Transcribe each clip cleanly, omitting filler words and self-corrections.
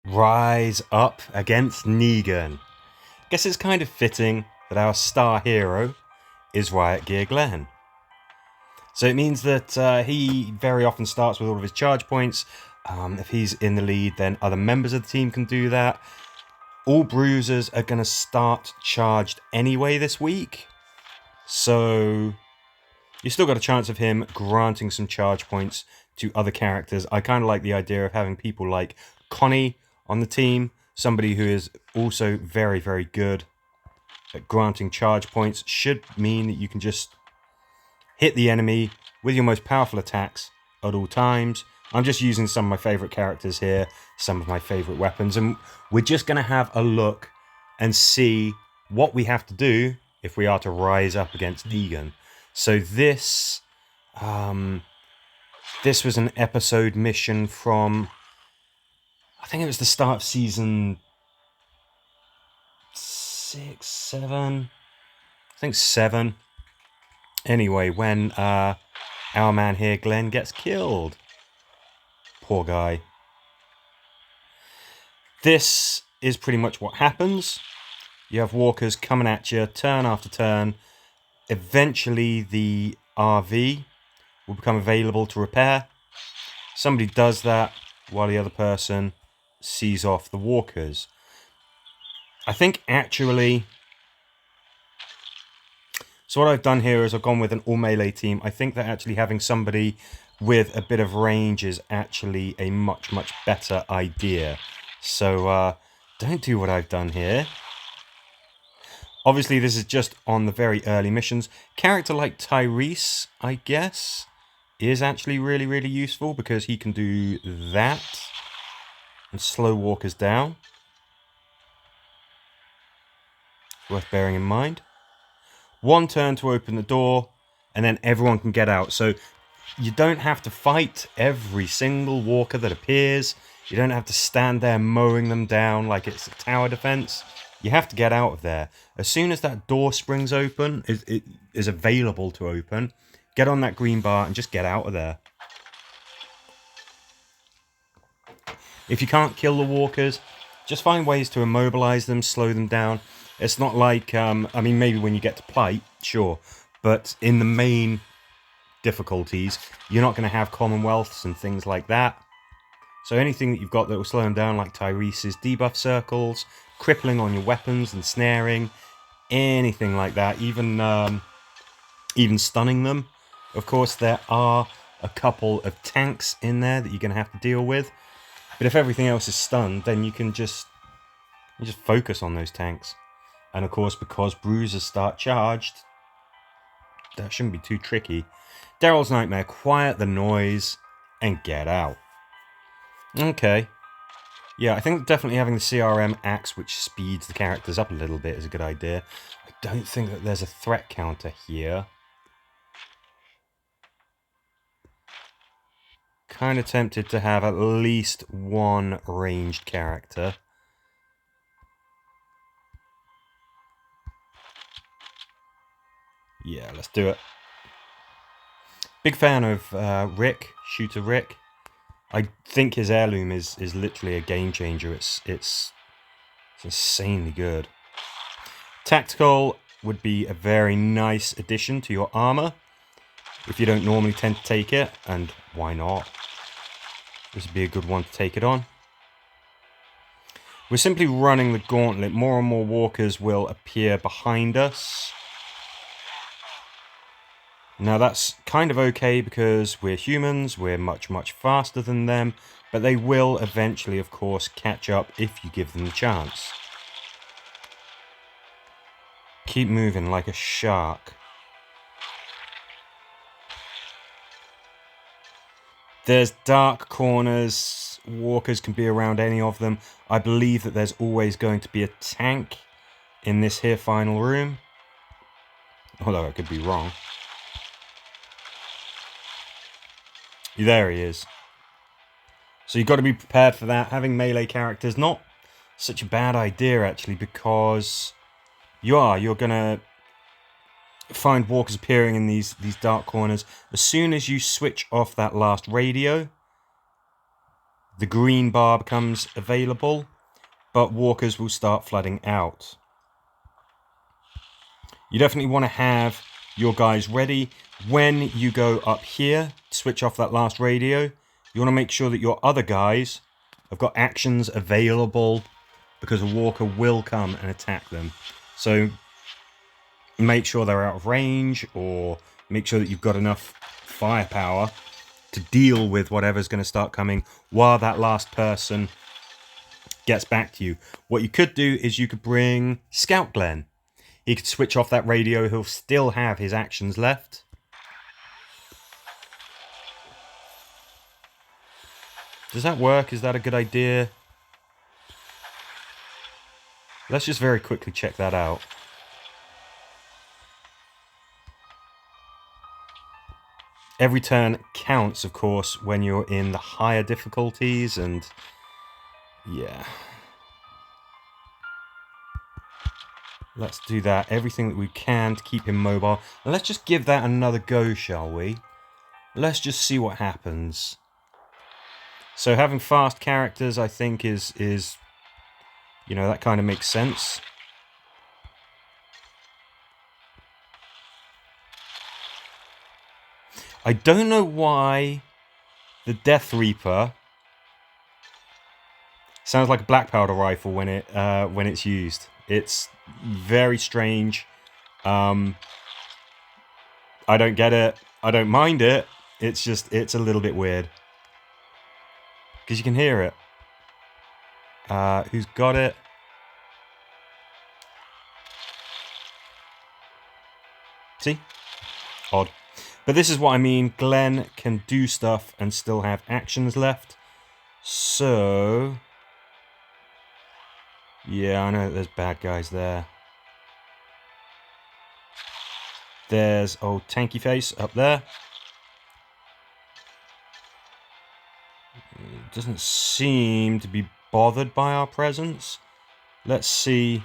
Rise up against Negan. Guess it's kind of fitting that our star hero is Riot Gear Glenn. So it means that he very often starts with all of his charge points. If he's in the lead, then other members of the team can do that. All bruisers are going to start charged anyway this week. So you still got a chance of him granting some charge points to other characters. I kind of like the idea of having people like Connie on the team, somebody who is also very, very good at granting charge points. Should mean that you can just hit the enemy with your most powerful attacks at all times. I'm just using some of my favourite characters here, some of my favourite weapons, and we're just going to have a look and see what we have to do if we are to rise up against Negan. So this was an episode mission from, I think it was the start of season 6, 7, I think 7. Anyway, when our man here, Glenn, gets killed. Poor guy. This is pretty much what happens. You have walkers coming at you turn after turn. Eventually the RV will become available to repair. Somebody does that while the other person sees off the walkers. I think actually... So what I've done here is I've gone with an all melee team. I think that actually having somebody with a bit of range is actually a much, much better idea. So don't do what I've done here. Obviously, this is just on the very early missions. Character like Tyrese, I guess, is actually really, really useful because he can do that and slow walkers down. Worth bearing in mind. One turn to open the door, and then everyone can get out. So you don't have to fight every single walker that appears. You don't have to stand there mowing them down like it's a tower defense. You have to get out of there. As soon as that door springs open, it is available to open, get on that green bar and just get out of there. If you can't kill the walkers, just find ways to immobilize them, slow them down. It's not like, I mean, maybe when you get to plight, sure. But in the main difficulties, you're not going to have commonwealths and things like that. So anything that you've got that will slow them down, like Tyrese's debuff circles, crippling on your weapons and snaring, anything like that, even stunning them. Of course, there are a couple of tanks in there that you're going to have to deal with. But if everything else is stunned, then you can just focus on those tanks. And of course, because bruisers start charged, that shouldn't be too tricky. Daryl's Nightmare, quiet the noise and get out. Okay. Yeah, I think definitely having the CRM axe, which speeds the characters up a little bit, is a good idea. I don't think that there's a threat counter here. Kind of tempted to have at least one ranged character. Yeah, let's do it. Big fan of Rick, Shooter Rick. I think his heirloom is literally a game changer. It's insanely good. Tactical would be a very nice addition to your armor if you don't normally tend to take it, and why not? This would be a good one to take it on. We're simply running the gauntlet. More and more walkers will appear behind us. Now that's kind of okay because we're humans, we're much, much faster than them, but they will eventually, of course, catch up if you give them the chance. Keep moving like a shark. There's dark corners, walkers can be around any of them. I believe that there's always going to be a tank in this here final room. Although I could be wrong. There he is. So you've got to be prepared for that. Having melee characters, not such a bad idea actually, because you're going to find walkers appearing in these dark corners. As soon as you switch off that last radio, the green bar becomes available, but walkers will start flooding out. You definitely want to have your guys ready. When you go up here, switch off that last radio, you want to make sure that your other guys have got actions available, because a walker will come and attack them. So make sure they're out of range, or make sure that you've got enough firepower to deal with whatever's going to start coming while that last person gets back to you. What you could do is you could bring Scout Glenn. He could switch off that radio. He'll still have his actions left. Does that work? Is that a good idea? Let's just very quickly check that out. Every turn counts, of course, when you're in the higher difficulties, and yeah. Let's do that. Everything that we can to keep him mobile. And let's just give that another go, shall we? Let's just see what happens. So having fast characters, I think, is you know, that kind of makes sense. I don't know why the Death Reaper sounds like a black powder rifle when it's used. It's very strange. I don't get it. I don't mind it. It's just, it's a little bit weird. Because you can hear it. Who's got it? See? Odd. But this is what I mean. Glenn can do stuff and still have actions left. So... yeah, I know that there's bad guys there. There's old Tanky Face up there. It doesn't seem to be bothered by our presence. Let's see.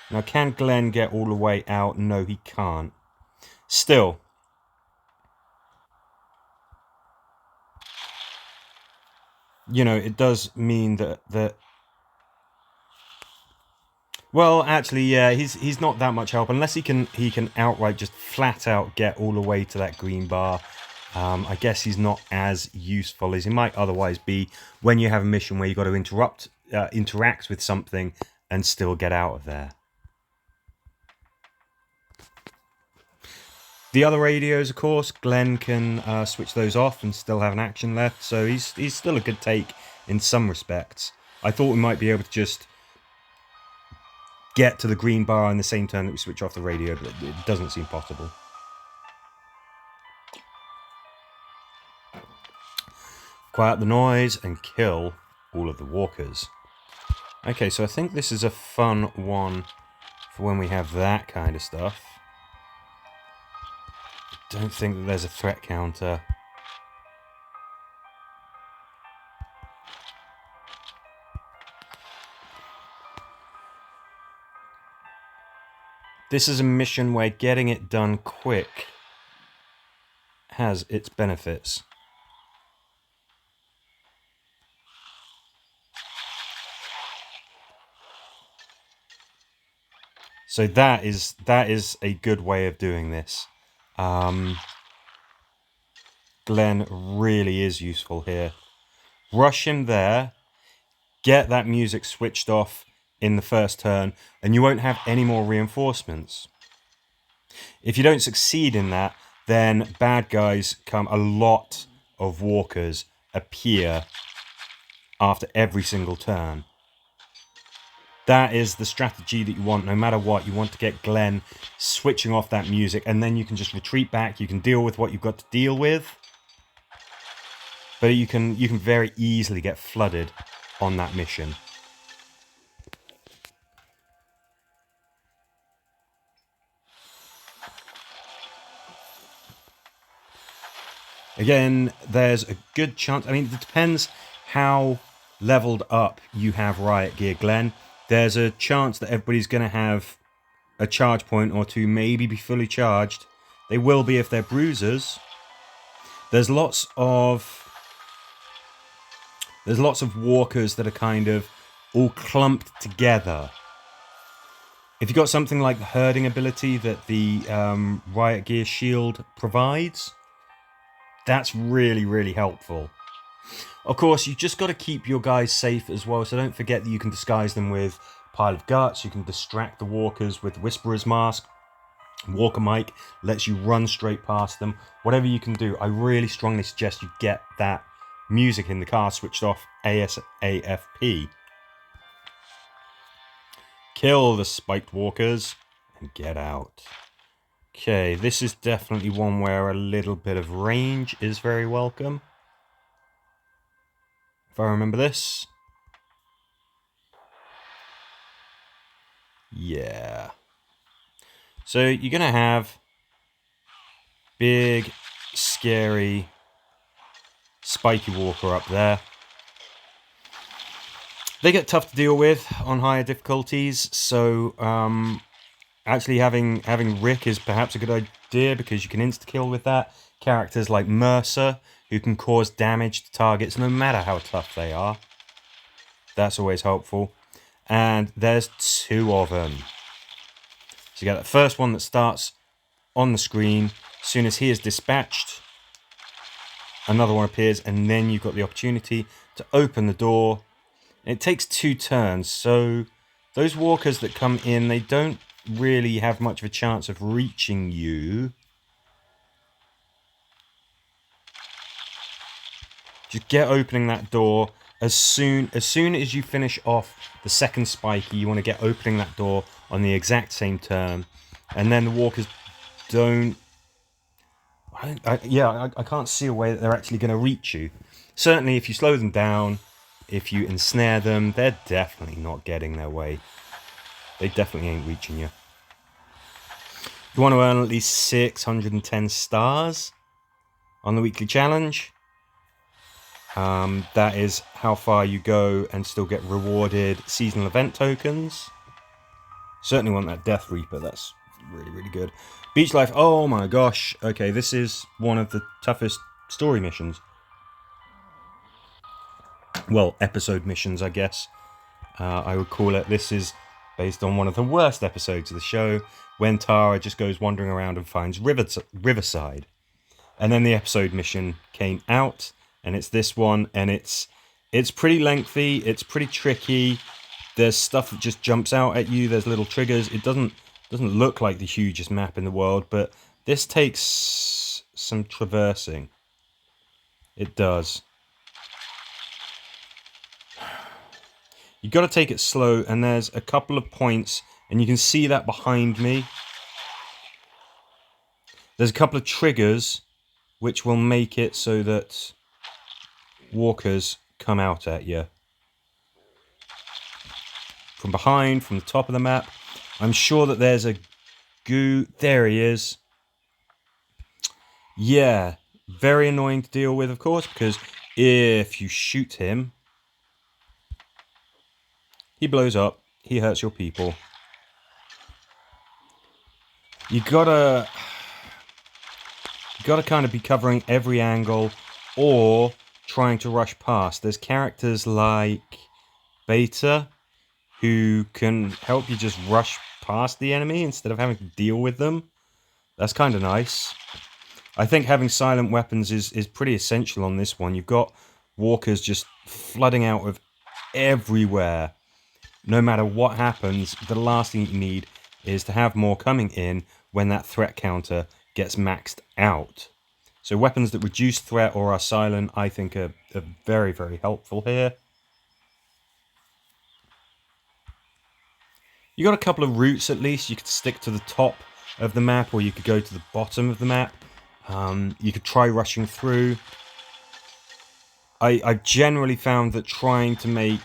Now, can Glenn get all the way out? No, he can't. Still. You know, it does mean that well, actually, yeah, he's not that much help unless he can outright just flat out get all the way to that green bar. I guess he's not as useful as he might otherwise be when you have a mission where you've got to interact with something and still get out of there. The other radios, of course, Glenn can switch those off and still have an action left, so he's still a good take in some respects. I thought we might be able to just get to the green bar in the same turn that we switch off the radio, but it doesn't seem possible. Quiet the noise and kill all of the walkers. Okay, so I think this is a fun one for when we have that kind of stuff. I don't think that there's a threat counter. This is a mission where getting it done quick has its benefits. So that is a good way of doing this. Glenn really is useful here. Rush him there, get that music switched off in the first turn, and you won't have any more reinforcements. If you don't succeed in that, then bad guys come. A lot of walkers appear after every single turn. That is the strategy that you want, no matter what. You want to get Glenn switching off that music, and then you can just retreat back. You can deal with what you've got to deal with. But you can very easily get flooded on that mission. Again, there's a good chance. I mean, it depends how leveled up you have riot gear, Glenn. There's a chance that everybody's going to have a charge point or two, maybe be fully charged. They will be if they're bruisers. There's lots of There's lots of walkers that are kind of all clumped together. If you've got something like the herding ability that the Riot Gear shield provides, that's really, really helpful. Of course, you just got to keep your guys safe as well, so don't forget that you can disguise them with Pile of Guts, you can distract the walkers with Whisperer's Mask. Walker Mike lets you run straight past them. Whatever you can do, I really strongly suggest you get that music in the car switched off ASAP. Kill the spiked walkers and get out. Okay, this is definitely one where a little bit of range is very welcome. If I remember this. Yeah. So you're going to have big, scary, spiky walker up there. They get tough to deal with on higher difficulties, so actually having Rick is perhaps a good idea because you can insta-kill with that. Characters like Mercer, who can cause damage to targets no matter how tough they are. That's always helpful. And there's 2 of them. So you get that first one that starts on the screen. As soon as he is dispatched, another one appears, and then you've got the opportunity to open the door. It takes 2 turns, so those walkers that come in, they don't really have much of a chance of reaching you. Just get opening that door. As soon as you finish off the second spiky, you want to get opening that door on the exact same turn. And then the walkers don't... I can't see a way that they're actually going to reach you. Certainly if you slow them down, if you ensnare them, they're definitely not getting their way. They definitely ain't reaching you. You want to earn at least 610 stars on the weekly challenge. That is how far you go and still get rewarded seasonal event tokens. Certainly want that Death Reaper, that's really, really good. Beach Life, oh my gosh. Okay, this is one of the toughest story missions. Well, episode missions, I guess. I would call it. This is based on one of the worst episodes of the show, when Tara just goes wandering around and finds Riverside. And then the episode mission came out, and it's this one, and it's pretty lengthy, it's pretty tricky. There's stuff that just jumps out at you, there's little triggers. It doesn't look like the hugest map in the world, but this takes some traversing. It does. You've got to take it slow, and there's a couple of points, and you can see that behind me. There's a couple of triggers which will make it so that walkers come out at you. From behind, from the top of the map. I'm sure that there's a goo... There he is. Yeah, very annoying to deal with, of course, because if you shoot him, he blows up, he hurts your people. You gotta kind of be covering every angle or trying to rush past. There's characters like Beta who can help you just rush past the enemy instead of having to deal with them. That's kind of nice. I think having silent weapons is pretty essential on this one. You've got walkers just flooding out of everywhere. No matter what happens, the last thing you need is to have more coming in when that threat counter gets maxed out. So weapons that reduce threat or are silent, I think are very, very helpful here. You got a couple of routes at least. You could stick to the top of the map, or you could go to the bottom of the map. You could try rushing through. I've generally found that trying to make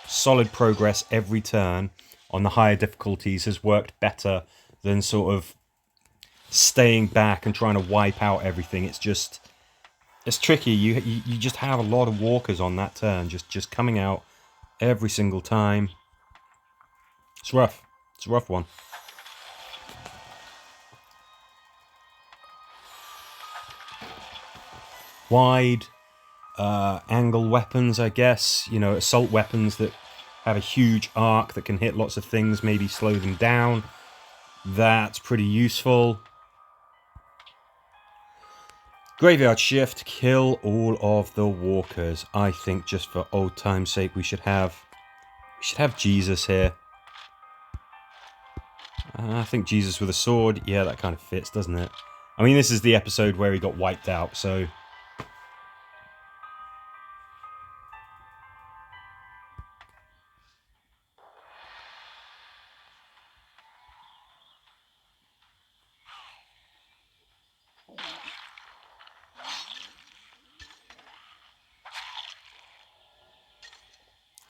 solid progress every turn on the higher difficulties has worked better than sort of staying back and trying to wipe out everything. It's tricky. You just have a lot of walkers on that turn, just coming out every single time. It's rough. It's a rough one. Wide, angle weapons, I guess. You know, assault weapons that have a huge arc that can hit lots of things, maybe slow them down. That's pretty useful. Graveyard shift, kill all of the walkers. I think just for old time's sake, we should have Jesus here. I think Jesus with a sword. Yeah, that kind of fits, doesn't it? I mean, this is the episode where he got wiped out, so...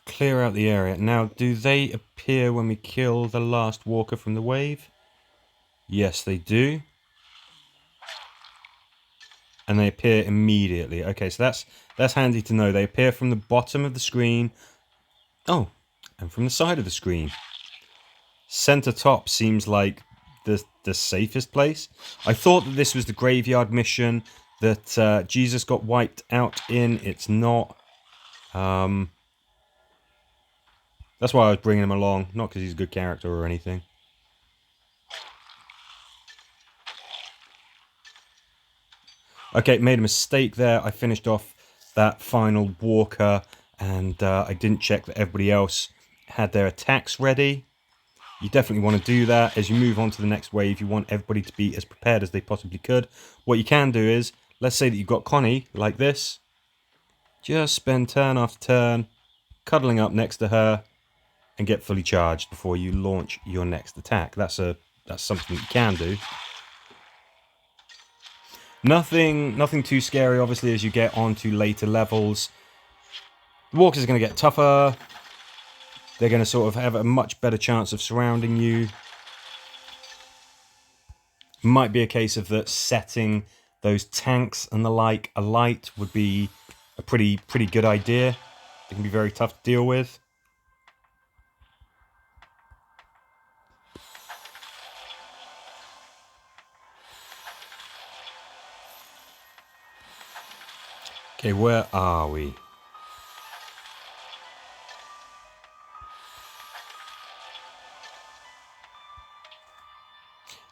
Clear out the area. Now, do they appear when we kill the last walker from the wave? Yes, they do. And they appear immediately. Okay, so that's handy to know. They appear from the bottom of the screen. Oh, and from the side of the screen. Center top seems like the safest place. I thought that this was the graveyard mission that Jesus got wiped out in. It's not. That's why I was bringing him along, not because he's a good character or anything. Okay, made a mistake there. I finished off that final walker, and I didn't check that everybody else had their attacks ready. You definitely want to do that. As you move on to the next wave, you want everybody to be as prepared as they possibly could. What you can do is, let's say that you've got Connie, like this. Just spend turn after turn, cuddling up next to her, and get fully charged before you launch your next attack. That's something you can do. Nothing too scary, obviously, as you get on to later levels. The walkers are going to get tougher. They're going to sort of have a much better chance of surrounding you. Might be a case of that setting those tanks and the like alight would be a pretty good idea. They can be very tough to deal with. Okay, where are we?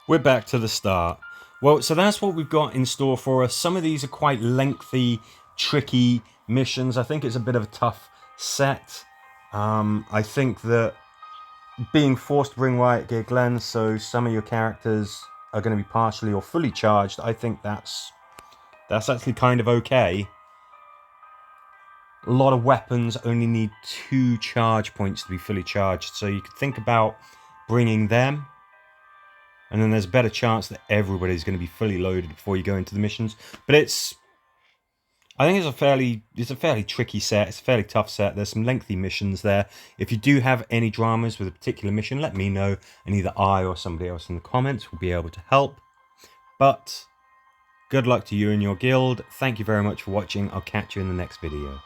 We're back to the start. Well, so that's what we've got in store for us. Some of these are quite lengthy, tricky missions. I think it's a bit of a tough set. I think that being forced to bring Riot Gear Glens, so some of your characters are going to be partially or fully charged, I think that's actually kind of okay. A lot of weapons only need 2 charge points to be fully charged, so you could think about bringing them. And then there's a better chance that everybody's going to be fully loaded before you go into the missions. But I think it's a fairly tricky set. It's a fairly tough set. There's some lengthy missions there. If you do have any dramas with a particular mission, let me know, and either I or somebody else in the comments will be able to help. But good luck to you and your guild. Thank you very much for watching. I'll catch you in the next video.